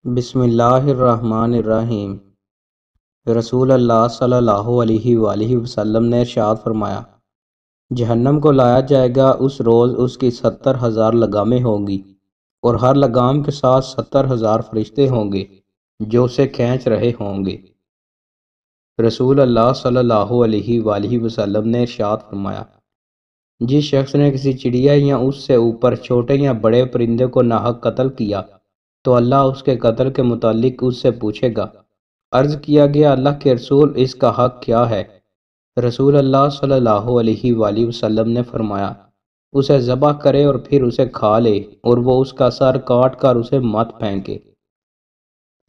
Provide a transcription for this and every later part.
بسم اللہ الرحمن الرحیم۔ رسول اللہ صلی اللہ علیہ وآلہ وسلم نے ارشاد فرمایا، جہنم کو لایا جائے گا، اس روز اس کی 70,000 لگامیں ہوں گی اور ہر لگام کے ساتھ 70,000 فرشتے ہوں گے جو اسے کھینچ رہے ہوں گے۔ رسول اللہ صلی اللہ علیہ وآلہ وسلم نے ارشاد فرمایا، جس شخص نے کسی چڑیا یا اس سے اوپر چھوٹے یا بڑے پرندے کو ناحق قتل کیا تو اللہ اس کے قتل کے متعلق اس سے پوچھے گا۔ عرض کیا گیا، اللہ کے رسول، اس کا حق کیا ہے؟ رسول اللہ صلی اللہ علیہ وآلہ وسلم نے فرمایا، اسے ذبح کرے اور پھر اسے کھا لے اور وہ اس کا سر کاٹ کر اسے مت پھینکے۔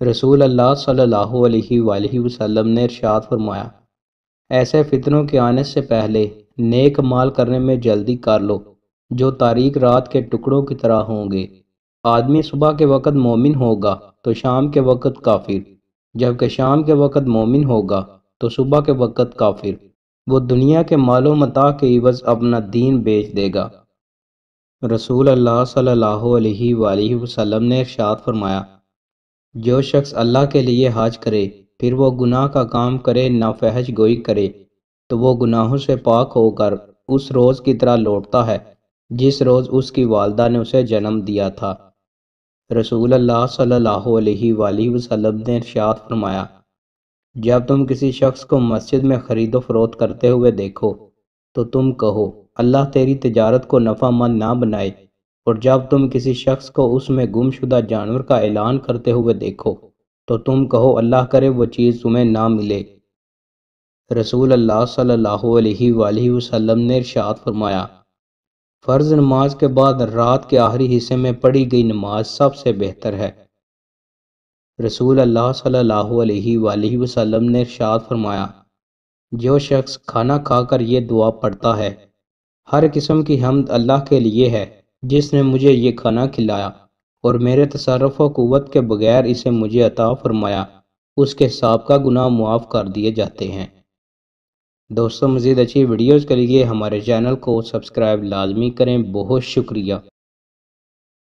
رسول اللہ صلی اللہ علیہ وآلہ وسلم نے ارشاد فرمایا، ایسے فتنوں کے آنے سے پہلے نیک مال کرنے میں جلدی کر لو جو تاریک رات کے ٹکڑوں کی طرح ہوں گے۔ آدمی صبح کے وقت مومن ہوگا تو شام کے وقت کافر، جبکہ شام کے وقت مومن ہوگا تو صبح کے وقت کافر۔ وہ دنیا کے مال و متاع کے عوض اپنا دین بیچ دے گا۔ رسول اللہ صلی اللہ علیہ وآلہ وسلم نے ارشاد فرمایا، جو شخص اللہ کے لیے حج کرے پھر وہ گناہ کا کام کرے، نہ فحش گوئی کرے، تو وہ گناہوں سے پاک ہو کر اس روز کی طرح لوٹتا ہے جس روز اس کی والدہ نے اسے جنم دیا تھا۔ رسول اللہ صلی اللہ علیہ وآلہ وسلم نے ارشاد فرمایا، جب تم کسی شخص کو مسجد میں خرید و فروخت کرتے ہوئے دیکھو تو تم کہو، اللہ تیری تجارت کو نفع مند نہ بنائے، اور جب تم کسی شخص کو اس میں گم شدہ جانور کا اعلان کرتے ہوئے دیکھو تو تم کہو، اللہ کرے وہ چیز تمہیں نہ ملے۔ رسول اللہ صلی اللہ علیہ وآلہ وسلم نے ارشاد فرمایا، فرض نماز کے بعد رات کے آخری حصے میں پڑھی گئی نماز سب سے بہتر ہے۔ رسول اللہ صلی اللہ علیہ وآلہ وسلم نے ارشاد فرمایا، جو شخص کھانا کھا کر یہ دعا پڑھتا ہے، ہر قسم کی حمد اللہ کے لیے ہے جس نے مجھے یہ کھانا کھلایا اور میرے تصرف و قوت کے بغیر اسے مجھے عطا فرمایا، اس کے سابقہ گناہ معاف کر دیے جاتے ہیں۔ دوستو، مزید اچھی ویڈیوز کے لیے ہمارے چینل کو سبسکرائب لازمی کریں۔ بہت شکریہ۔